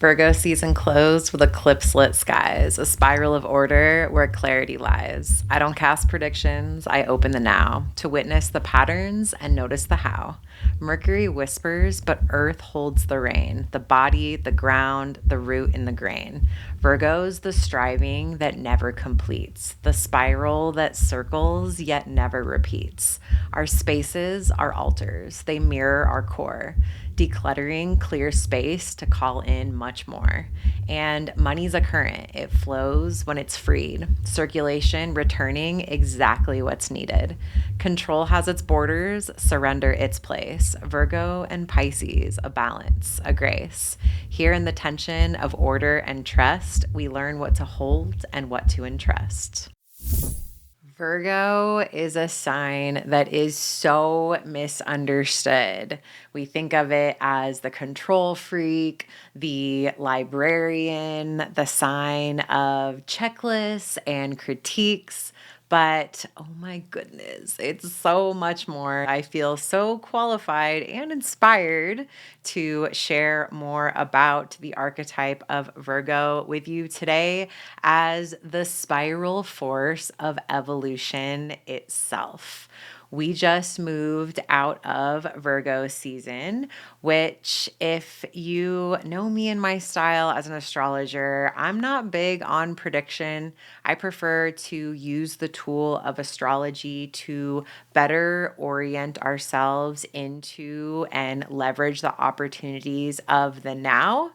Virgo season closed with eclipse lit skies, a spiral of order where clarity lies. I don't cast predictions, I open the now to witness the patterns and notice the how. Mercury whispers, but earth holds the rein, the body, the ground, the root in the grain. Virgo's the striving that never completes, the spiral that circles yet never repeats. Our spaces are altars, they mirror our core. Decluttering clear space to call in much more. And money's a current, it flows when it's freed. Circulation returning exactly what's needed. Control has its borders, surrender its place. Virgo and Pisces, a balance, a grace. Here in the tension of order and trust, we learn what to hold and what to entrust. Virgo is a sign that is so misunderstood. We think of it as the control freak, the librarian, the sign of checklists and critiques. But oh my goodness, it's so much more. I feel so qualified and inspired to share more about the archetype of Virgo with you today as the spiral force of evolution itself. We just moved out of Virgo season, which, if you know me and my style as an astrologer, I'm not big on prediction. I prefer to use the tool of astrology to better orient ourselves into and leverage the opportunities of the now,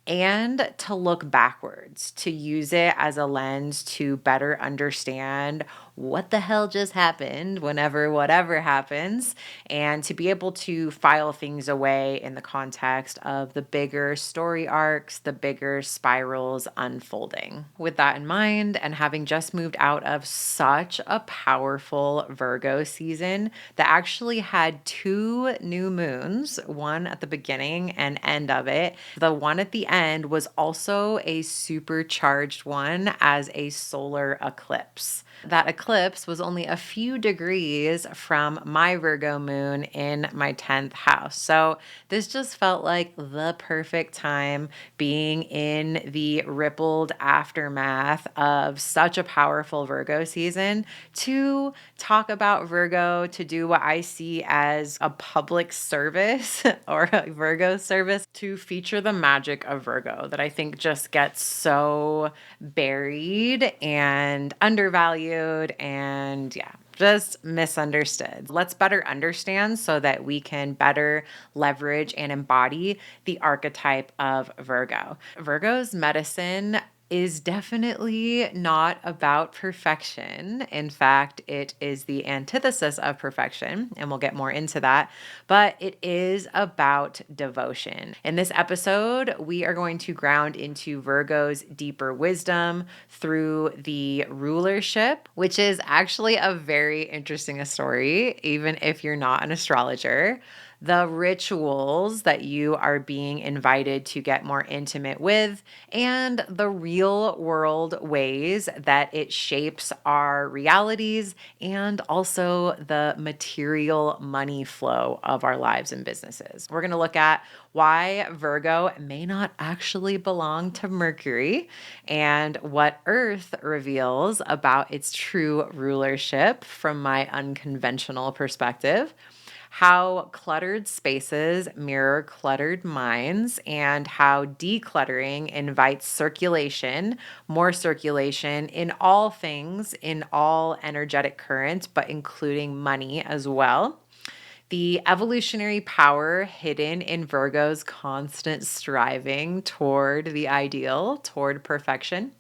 and to look backwards, to use it as a lens to better understand what the hell just happened whenever whatever happens, and to be able to file things away in the context of the bigger story arcs, the bigger spirals unfolding. With that in mind, and having just moved out of such a powerful Virgo season that actually had two new moons, one at the beginning and end of it, the one at the end was also a supercharged one as a solar eclipse. That eclipse was only a few degrees from my Virgo moon in my 10th house. So this just felt like the perfect time, being in the rippled aftermath of such a powerful Virgo season, to talk about Virgo, to do what I see as a public service or a Virgo service, to feature the magic of Virgo that I think just gets so buried and undervalued and, yeah, just misunderstood. Let's better understand so that we can better leverage and embody the archetype of Virgo. Virgo's medicine is definitely not about perfection. In fact, it is the antithesis of perfection, and we'll get more into that, but it is about devotion. In this episode, we are going to ground into Virgo's deeper wisdom through the rulership, which is actually a very interesting story, even if you're not an astrologer. The rituals that you are being invited to get more intimate with, and the real world ways that it shapes our realities, and also the material money flow of our lives and businesses. We're going to look at why Virgo may not actually belong to Mercury, and what Earth reveals about its true rulership from my unconventional perspective, how cluttered spaces mirror cluttered minds, and how decluttering invites circulation, more circulation in all things, in all energetic currents, but including money as well. The evolutionary power hidden in Virgo's constant striving toward the ideal, toward perfection,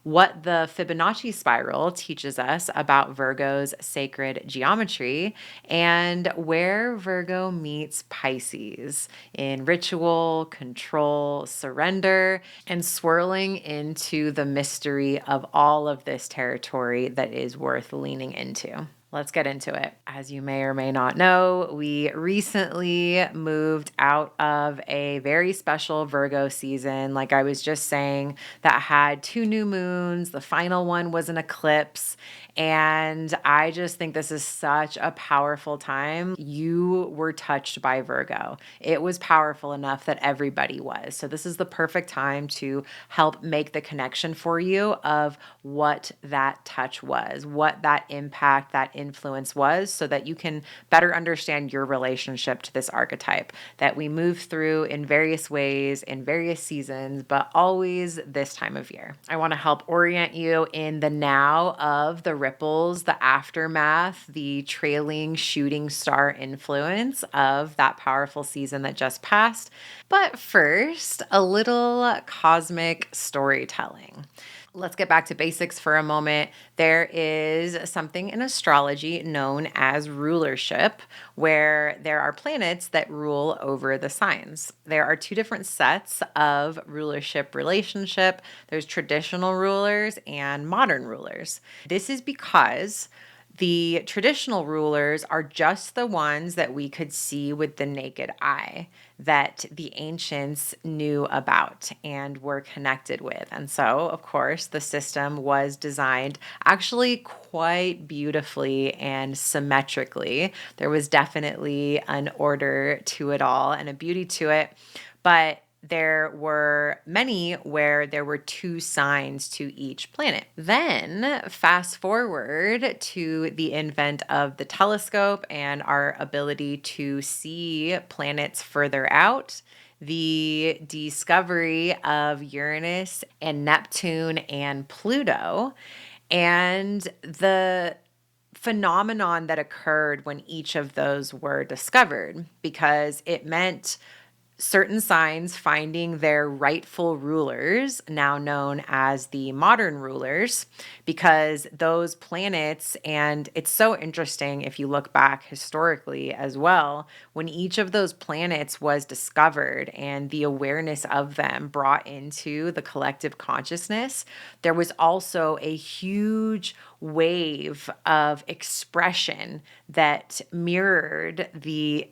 what the Fibonacci spiral teaches us about Virgo's sacred geometry, and where Virgo meets Pisces in ritual, control, surrender, and swirling into the mystery of all of this territory that is worth leaning into. Let's get into it. As you may or may not know, we recently moved out of a very special Virgo season, like I was just saying, that had 2 new moons. The final one was an eclipse. And I just think this is such a powerful time. You were touched by Virgo. It was powerful enough that everybody was. So, this is the perfect time to help make the connection for you of what that touch was, what that impact, that influence was, so that you can better understand your relationship to this archetype that we move through in various ways, in various seasons, but always this time of year. I want to help orient you in the now of the ripples, the aftermath, the trailing shooting star influence of that powerful season that just passed. But first, a little cosmic storytelling. Let's get back to basics for a moment. There is something in astrology known as rulership, where there are planets that rule over the signs. There are 2 different sets of rulership relationship. There's traditional rulers and modern rulers. This is because the traditional rulers are just the ones that we could see with the naked eye, that the ancients knew about and were connected with. And so, of course, the system was designed actually quite beautifully and symmetrically. There was definitely an order to it all and a beauty to it. But there were many where there were 2 signs to each planet. Then, fast forward to the invent of the telescope and our ability to see planets further out, the discovery of Uranus and Neptune and Pluto, and the phenomenon that occurred when each of those were discovered, because it meant certain signs finding their rightful rulers, now known as the modern rulers, because those planets, and it's so interesting if you look back historically as well, when each of those planets was discovered and the awareness of them brought into the collective consciousness, there was also a huge wave of expression that mirrored the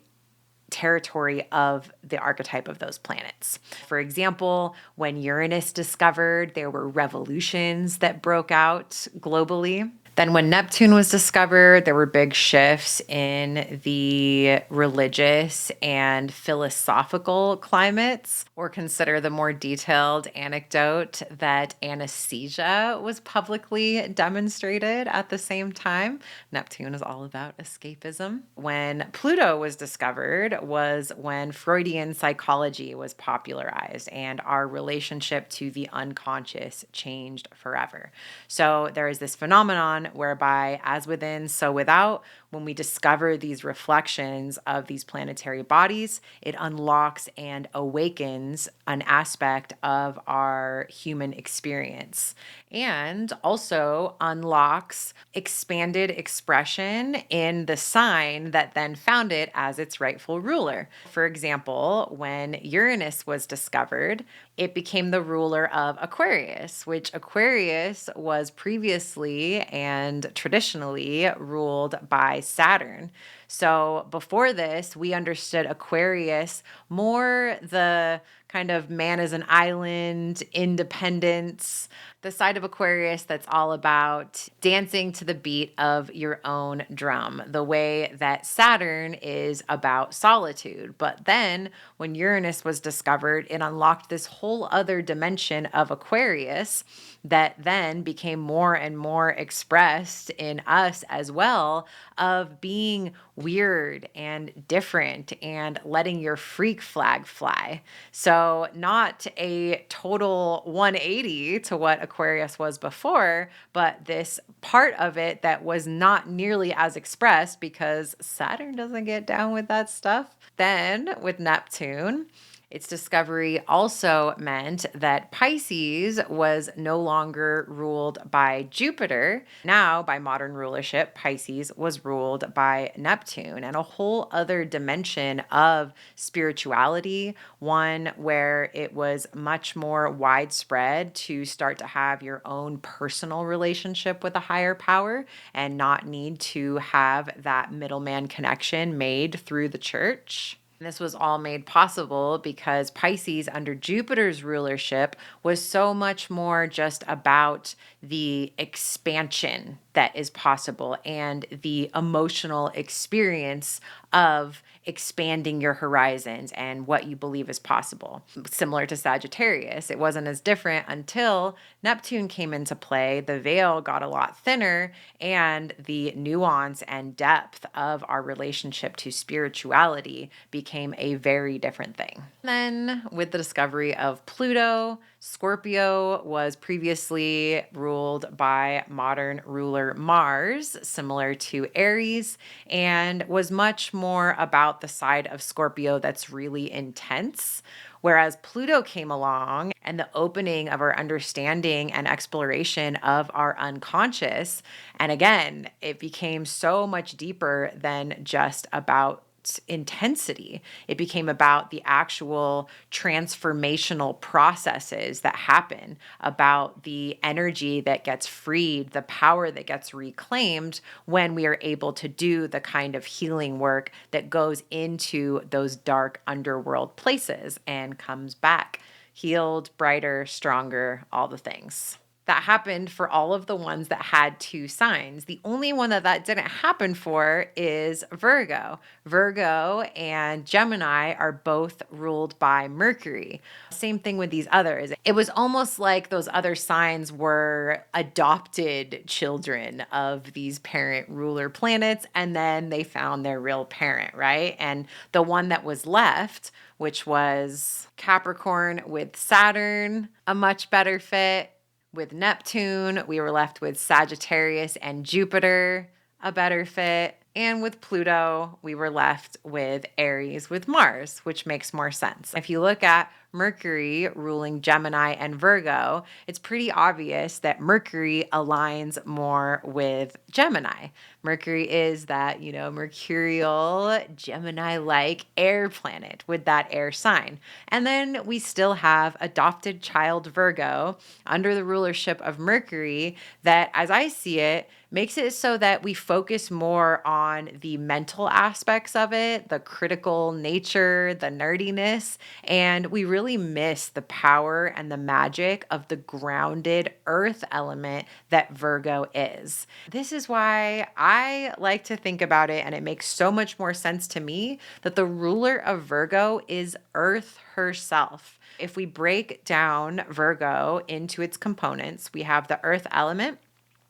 territory of the archetype of those planets. For example, when Uranus discovered, there were revolutions that broke out globally. Then, when Neptune was discovered, there were big shifts in the religious and philosophical climates. Or consider the more detailed anecdote that anesthesia was publicly demonstrated at the same time. Neptune is all about escapism. When Pluto was discovered was when Freudian psychology was popularized and our relationship to the unconscious changed forever. So there is this phenomenon whereby, as within, so without, when we discover these reflections of these planetary bodies, it unlocks and awakens an aspect of our human experience, and also unlocks expanded expression in the sign that then found it as its rightful ruler. For example, when Uranus was discovered, it became the ruler of Aquarius, which Aquarius was previously and traditionally ruled by Saturn. So before this, we understood Aquarius more the kind of man as an island, independence, the side of Aquarius that's all about dancing to the beat of your own drum, the way that Saturn is about solitude. But then when Uranus was discovered, it unlocked this whole other dimension of Aquarius that then became more and more expressed in us as well, of being weird and different and letting your freak flag fly. So, not a total 180 to what Aquarius was before, but this part of it that was not nearly as expressed because Saturn doesn't get down with that stuff. Then with Neptune, Its discovery also meant that Pisces was no longer ruled by Jupiter. Now, by modern rulership, Pisces was ruled by Neptune, and a whole other dimension of spirituality, one where it was much more widespread to start to have your own personal relationship with a higher power and not need to have that middleman connection made through the church. This was all made possible because Pisces, under Jupiter's rulership, was so much more just about the expansion that is possible and the emotional experience of expanding your horizons and what you believe is possible. Similar to Sagittarius, it wasn't as different until Neptune came into play. The veil got a lot thinner, and the nuance and depth of our relationship to spirituality became a very different thing. Then, with the discovery of Pluto, Scorpio was previously ruled by modern ruler Mars, similar to Aries, and was much more about the side of Scorpio that's really intense. Whereas Pluto came along and the opening of our understanding and exploration of our unconscious. And again, it became so much deeper than just about intensity. It became about the actual transformational processes that happen, about the energy that gets freed, the power that gets reclaimed when we are able to do the kind of healing work that goes into those dark underworld places and comes back healed, brighter, stronger, all the things. That happened for all of the ones that had two signs. The only one that didn't happen for is Virgo. Virgo and Gemini are both ruled by Mercury. Same thing with these others. It was almost like those other signs were adopted children of these parent ruler planets, and then they found their real parent, right? And the one that was left, which was Capricorn with Saturn, a much better fit. With Neptune, we were left with Sagittarius and Jupiter, a better fit. And with Pluto, we were left with Aries with Mars, which makes more sense. If you look at Mercury ruling Gemini and Virgo, it's pretty obvious that Mercury aligns more with Gemini. Mercury is that, mercurial, Gemini-like air planet with that air sign. And then we still have adopted child Virgo under the rulership of Mercury that, as I see it, makes it so that we focus more on the mental aspects of it, the critical nature, the nerdiness, and we really miss the power and the magic of the grounded earth element that Virgo is. This is why I like to think about it, and it makes so much more sense to me that the ruler of Virgo is Earth herself. If we break down Virgo into its components, we have the earth element,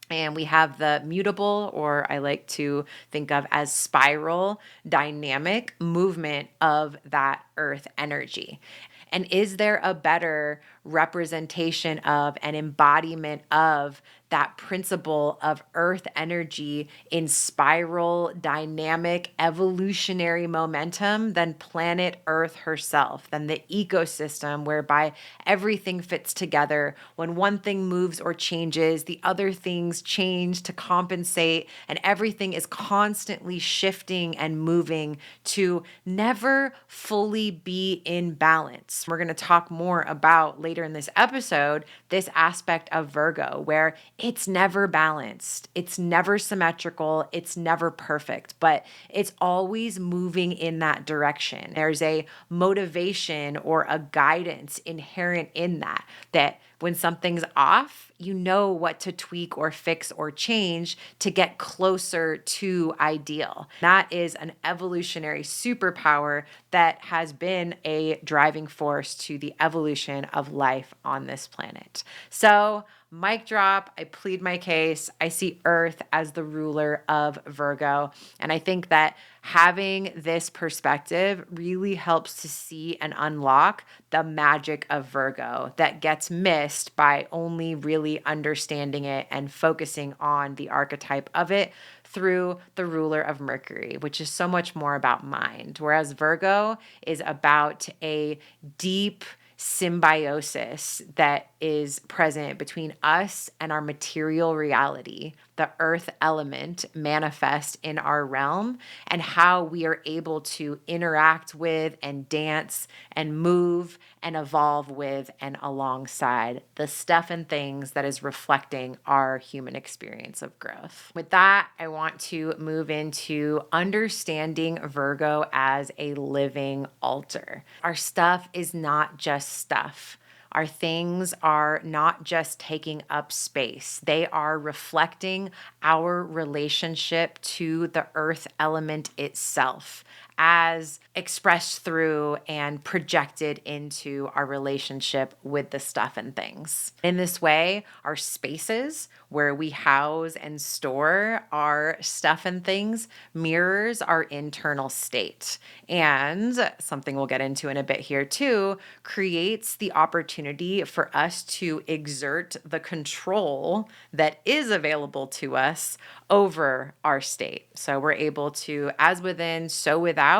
and we have the mutable, or I like to think of as spiral, dynamic movement of that earth energy. And is there a better representation of an embodiment of that principle of earth energy in spiral, dynamic, evolutionary momentum than planet Earth herself, than the ecosystem whereby everything fits together? When one thing moves or changes, the other things change to compensate, and everything is constantly shifting and moving to never fully be in balance. We're going to talk more about later in this episode this aspect of Virgo where it's never balanced, it's never symmetrical, it's never perfect, but it's always moving in that direction. There's a motivation or a guidance inherent in that when something's off, you know what to tweak or fix or change to get closer to ideal. That is an evolutionary superpower that has been a driving force to the evolution of life on this planet. So, mic drop, I plead my case. I see Earth as the ruler of Virgo. And I think that having this perspective really helps to see and unlock the magic of Virgo that gets missed by only really understanding it and focusing on the archetype of it through the ruler of Mercury, which is so much more about mind. Whereas Virgo is about a deep symbiosis that is present between us and our material reality, the earth element manifest in our realm, and how we are able to interact with and dance and move and evolve with and alongside the stuff and things that is reflecting our human experience of growth. With that, I want to move into understanding Virgo as a living altar. Our stuff is not just stuff. Our things are not just taking up space. They are reflecting our relationship to the earth element itself as expressed through and projected into our relationship with the stuff and things. In this way, our spaces where we house and store our stuff and things mirrors our internal state. And something we'll get into in a bit here too, creates the opportunity for us to exert the control that is available to us over our state. So we're able to, as within, so without,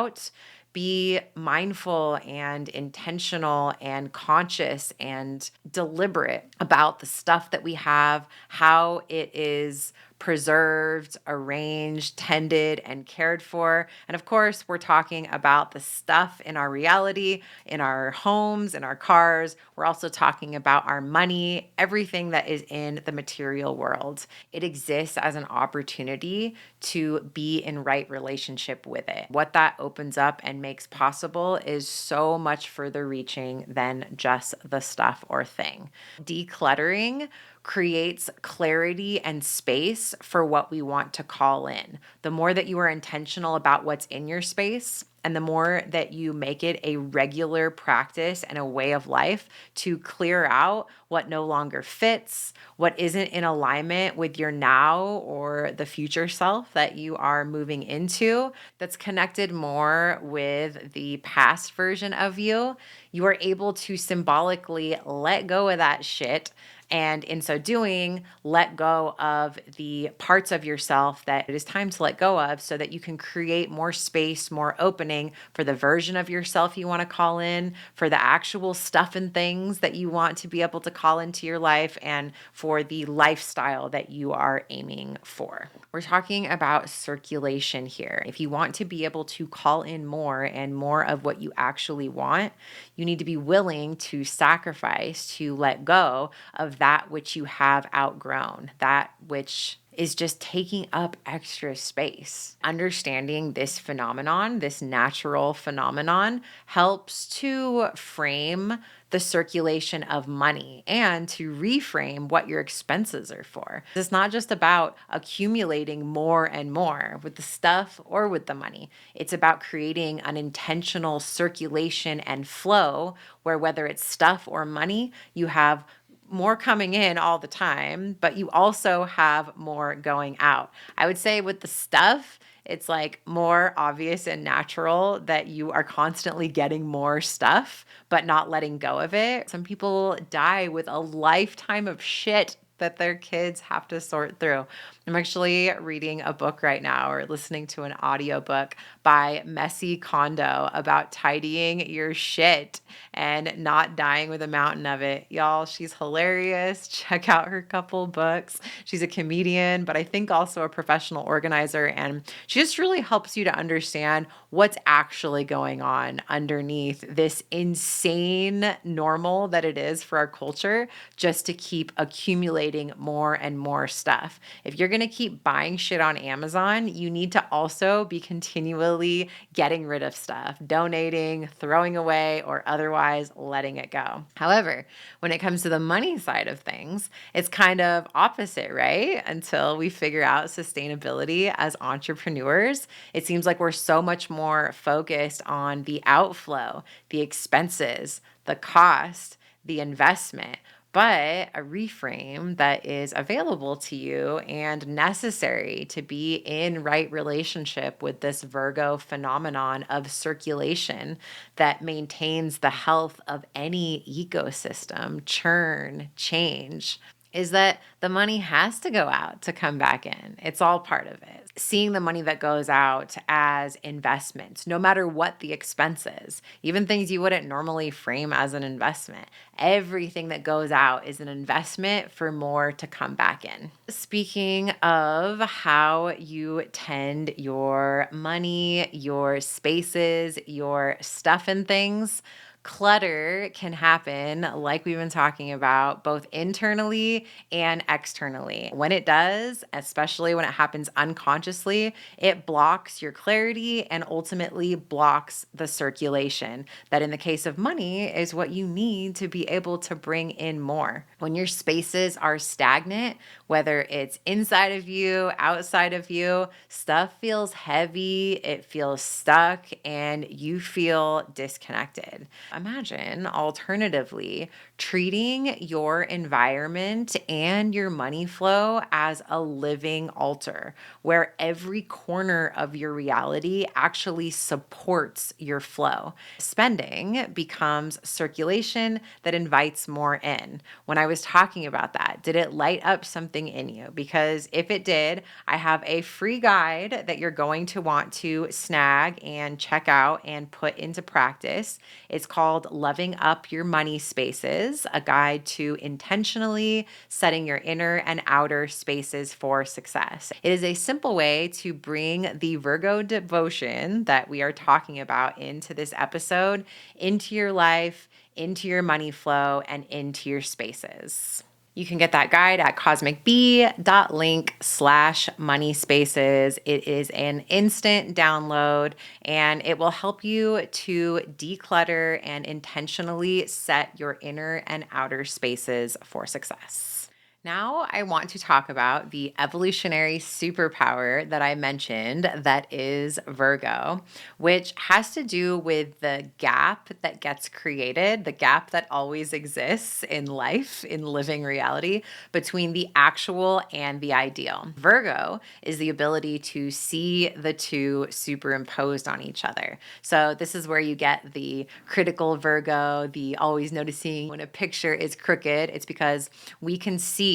be mindful and intentional and conscious and deliberate about the stuff that we have, how it is preserved, arranged, tended, and cared for. And of course, we're talking about the stuff in our reality, in our homes, in our cars. We're also talking about our money, everything that is in the material world. It exists as an opportunity to be in right relationship with it. What that opens up and makes possible is so much further reaching than just the stuff or thing. Decluttering creates clarity and space for what we want to call in. The more that you are intentional about what's in your space, and the more that you make it a regular practice and a way of life to clear out what no longer fits, what isn't in alignment with your now or the future self that you are moving into, that's connected more with the past version of you, you are able to symbolically let go of that shit. And in so doing, let go of the parts of yourself that it is time to let go of so that you can create more space, more opening for the version of yourself you want to call in, for the actual stuff and things that you want to be able to call into your life, and for the lifestyle that you are aiming for. We're talking about circulation here. If you want to be able to call in more and more of what you actually want, you need to be willing to sacrifice, to let go of that which you have outgrown, that which is just taking up extra space. Understanding this phenomenon, this natural phenomenon, helps to frame the circulation of money and to reframe what your expenses are for. It's not just about accumulating more and more with the stuff or with the money. It's about creating an intentional circulation and flow where, whether it's stuff or money, you have more coming in all the time, but you also have more going out. I would say with the stuff, it's like more obvious and natural that you are constantly getting more stuff, but not letting go of it. Some people die with a lifetime of shit that their kids have to sort through. I'm actually reading a book right now, or listening to an audiobook by Messy Kondo about tidying your shit and not dying with a mountain of it. Y'all, she's hilarious. Check out her couple books. She's a comedian, but I think also a professional organizer. And she just really helps you to understand what's actually going on underneath this insane normal that it is for our culture just to keep accumulating more and more stuff. If you're going to keep buying shit on Amazon, you need to also be continually getting rid of stuff, donating, throwing away, or otherwise letting it go. However, when it comes to the money side of things, it's kind of opposite, right? Until we figure out sustainability as entrepreneurs, it seems like we're so much more focused on the outflow, the expenses, the cost, the investment. But a reframe that is available to you and necessary to be in right relationship with this Virgo phenomenon of circulation that maintains the health of any ecosystem, churn, change. is that the money has to go out to come back in. It's all part of it. Seeing the money that goes out as investments, no matter what the expense is, even things you wouldn't normally frame as an investment, everything that goes out is an investment for more to come back in. Speaking of how you tend your money, your spaces, your stuff and things, clutter can happen, like we've been talking about, both internally and externally. When it does, especially when it happens unconsciously, it blocks your clarity and ultimately blocks the circulation. That, in the case of money, is what you need to be able to bring in more. When your spaces are stagnant, whether it's inside of you, outside of you, stuff feels heavy, it feels stuck, and you feel disconnected. Imagine, alternatively, treating your environment and your money flow as a living altar, where every corner of your reality actually supports your flow. Spending becomes circulation that invites more in. When I was talking about that, did it light up something in you? Because if it did, I have a free guide that you're going to want to snag and check out and put into practice. It's called Loving Up Your Money Spaces, a guide to intentionally setting your inner and outer spaces for success. It is a simple way to bring the Virgo devotion that we are talking about into this episode, into your life, into your money flow, and into your spaces. You can get that guide at cosmicb.link/moneyspaces. It is an instant download, and it will help you to declutter and intentionally set your inner and outer spaces for success. Now, I want to talk about the evolutionary superpower that I mentioned that is Virgo, which has to do with the gap that gets created, the gap that always exists in life, in living reality, between the actual and the ideal. Virgo is the ability to see the two superimposed on each other. So, this is where you get the critical Virgo, the always noticing when a picture is crooked. It's because we can see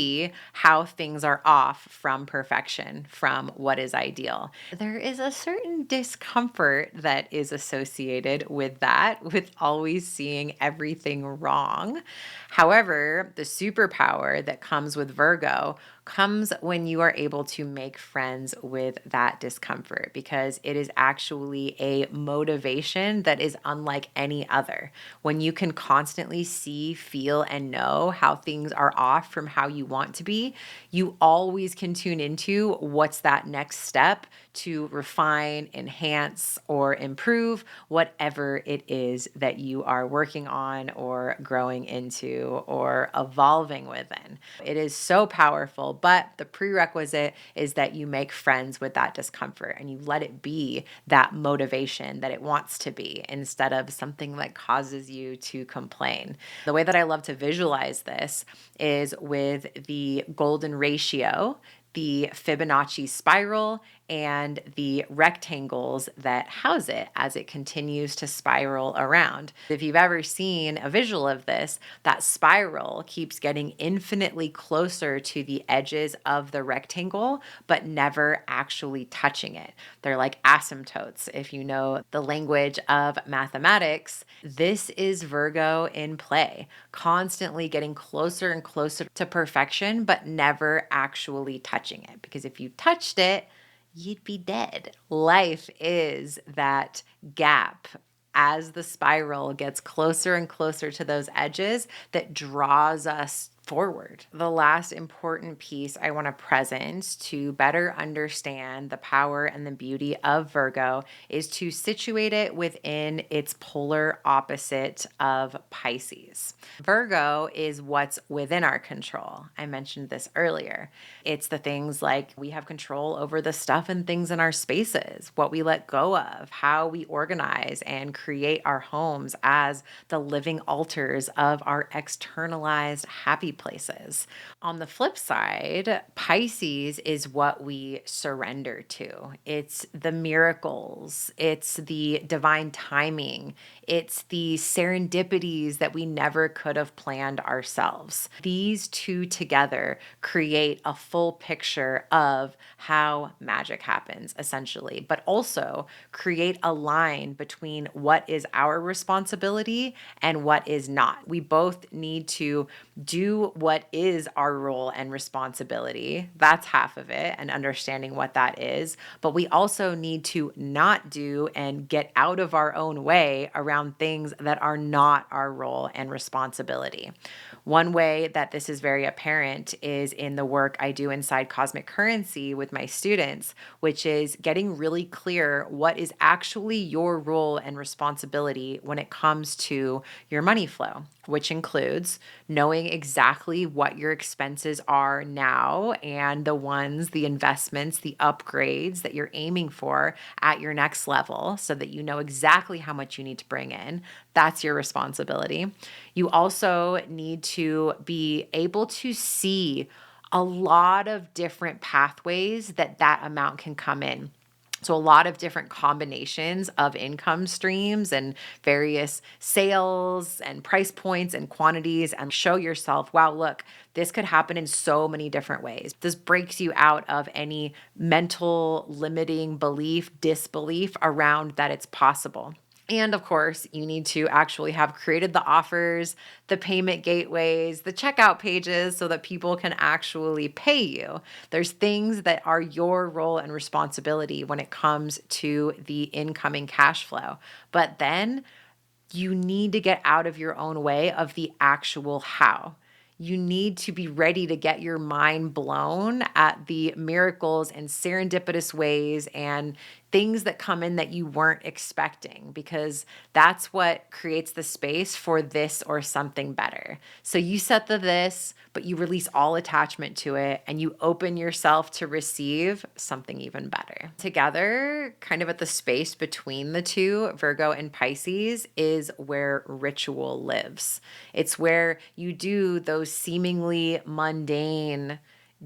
how things are off from perfection, from what is ideal. There is a certain discomfort that is associated with that, with always seeing everything wrong. However, the superpower that comes with Virgo comes when you are able to make friends with that discomfort, because it is actually a motivation that is unlike any other. When you can constantly see, feel, and know how things are off from how you want to be, you always can tune into what's that next step to refine, enhance, or improve whatever it is that you are working on or growing into or evolving within. It is so powerful, but the prerequisite is that you make friends with that discomfort and you let it be that motivation that it wants to be, instead of something that causes you to complain. The way that I love to visualize this is with the golden ratio, the Fibonacci spiral, and the rectangles that house it as it continues to spiral around. If you've ever seen a visual of this, that spiral keeps getting infinitely closer to the edges of the rectangle, but never actually touching it. They're like asymptotes. If you know the language of mathematics, this is Virgo in play, constantly getting closer and closer to perfection, but never actually touching it. Because if you touched it, you'd be dead. Life is that gap as the spiral gets closer and closer to those edges that draws us forward. The last important piece I want to present to better understand the power and the beauty of Virgo is to situate it within its polar opposite of Pisces. Virgo is what's within our control. I mentioned this earlier. It's the things like we have control over the stuff and things in our spaces, what we let go of, how we organize and create our homes as the living altars of our externalized happy places. On the flip side, Pisces is what we surrender to. It's the miracles, it's the divine timing, it's the serendipities that we never could have planned ourselves. These two together create a full picture of how magic happens, essentially, but also create a line between what is our responsibility and what is not. We both need to do what is our role and responsibility. That's half of it, and understanding what that is. But we also need to not do and get out of our own way around things that are not our role and responsibility. One way that this is very apparent is in the work I do inside Cosmic Currency with my students, which is getting really clear what is actually your role and responsibility when it comes to your money flow, which includes knowing exactly what your expenses are now and the investments, the upgrades that you're aiming for at your next level so that you know exactly how much you need to bring in. That's your responsibility. You also need to be able to see a lot of different pathways that amount can come in. So a lot of different combinations of income streams and various sales and price points and quantities, and show yourself, wow, look, this could happen in so many different ways. This breaks you out of any mental limiting belief, disbelief around that it's possible. And of course, you need to actually have created the offers, the payment gateways, the checkout pages so that people can actually pay you. There's things that are your role and responsibility when it comes to the incoming cash flow. But then you need to get out of your own way of the actual how. You need to be ready to get your mind blown at the miracles and serendipitous ways and things that come in that you weren't expecting, because that's what creates the space for this or something better. So you set the this, but you release all attachment to it and you open yourself to receive something even better. Together, kind of at the space between the two, Virgo and Pisces, is where ritual lives. It's where you do those seemingly mundane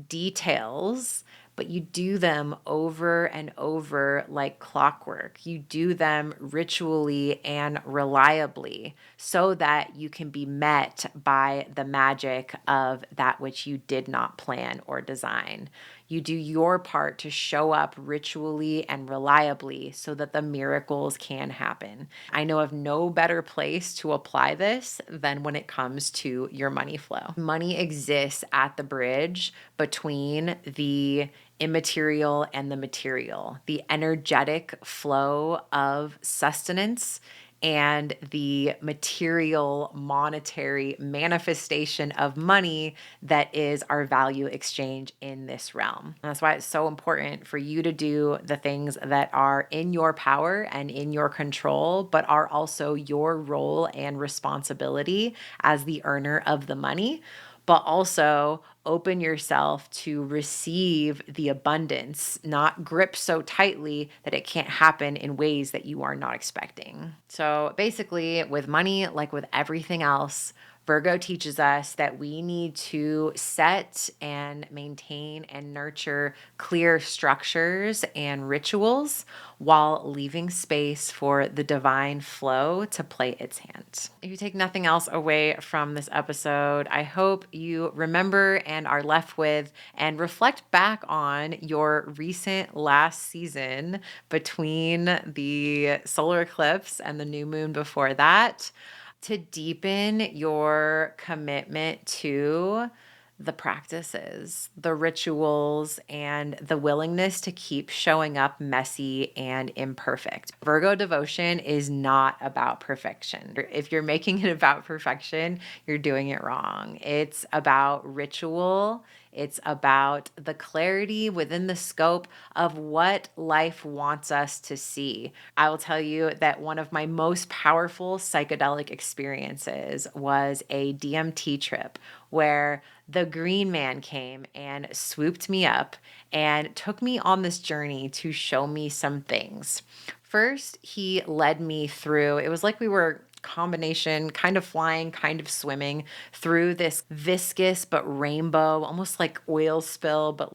details, but you do them over and over like clockwork. You do them ritually and reliably so that you can be met by the magic of that which you did not plan or design. You do your part to show up ritually and reliably so that the miracles can happen. I know of no better place to apply this than when it comes to your money flow. Money exists at the bridge between the immaterial and the material, the energetic flow of sustenance and the material, monetary manifestation of money that is our value exchange in this realm. And that's why it's so important for you to do the things that are in your power and in your control, but are also your role and responsibility as the earner of the money, but also open yourself to receive the abundance, not grip so tightly that it can't happen in ways that you are not expecting. So basically, with money, like with everything else, Virgo teaches us that we need to set and maintain and nurture clear structures and rituals while leaving space for the divine flow to play its hand. If you take nothing else away from this episode, I hope you remember and are left with and reflect back on your recent last season between the solar eclipse and the new moon before that, to deepen your commitment to the practices, the rituals, and the willingness to keep showing up messy and imperfect. Virgo devotion is not about perfection. If you're making it about perfection, you're doing it wrong. It's about ritual. It's about the clarity within the scope of what life wants us to see. I will tell you that one of my most powerful psychedelic experiences was a DMT trip where the green man came and swooped me up and took me on this journey to show me some things. First, he led me through, it was like we were combination, kind of flying, kind of swimming through this viscous but rainbow, almost like oil spill, but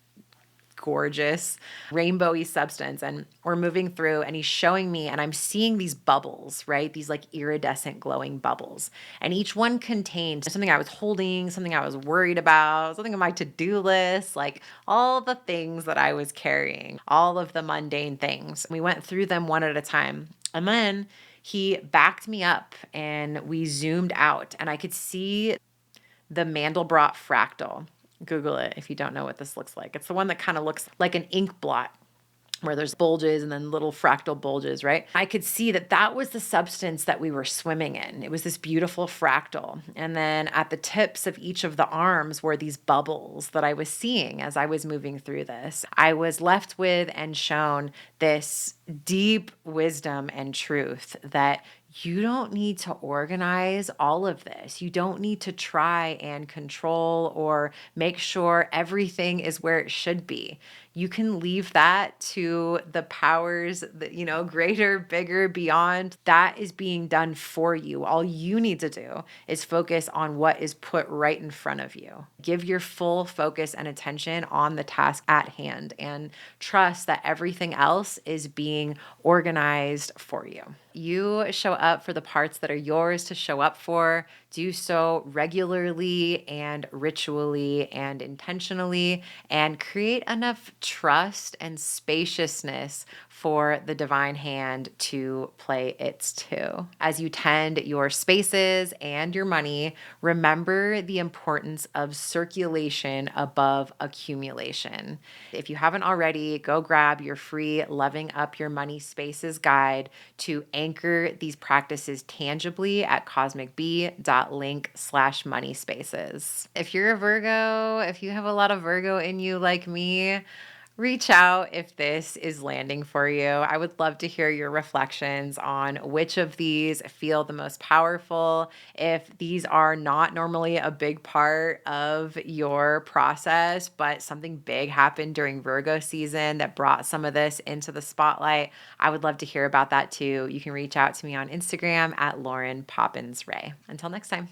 gorgeous rainbowy substance. And we're moving through and he's showing me, and I'm seeing these bubbles, right? These like iridescent glowing bubbles. And each one contained something I was holding, something I was worried about, something on my to-do list, like all the things that I was carrying, all of the mundane things. We went through them one at a time. And then he backed me up and we zoomed out and I could see the Mandelbrot fractal. Google it if you don't know what this looks like. It's the one that kind of looks like an ink blot where there's bulges and then little fractal bulges, right? I could see that that was the substance that we were swimming in. It was this beautiful fractal. And then at the tips of each of the arms were these bubbles that I was seeing as I was moving through this. I was left with and shown this deep wisdom and truth that you don't need to organize all of this. You don't need to try and control or make sure everything is where it should be. You can leave that to the powers that, greater, bigger, beyond. That is being done for you. All you need to do is focus on what is put right in front of you. Give your full focus and attention on the task at hand and trust that everything else is being organized for you. You show up for the parts that are yours to show up for. Do so regularly and ritually and intentionally, and create enough trust and spaciousness for the divine hand to play its too. As you tend your spaces and your money, remember the importance of circulation above accumulation. If you haven't already, go grab your free Loving Up Your Money Spaces guide to anchor these practices tangibly at cosmicb.link/moneyspaces. If you're a Virgo, if you have a lot of Virgo in you like me, reach out if this is landing for you. I would love to hear your reflections on which of these feel the most powerful. If these are not normally a big part of your process, but something big happened during Virgo season that brought some of this into the spotlight, I would love to hear about that too. You can reach out to me on Instagram at Lauren Poppins Ray. Until next time.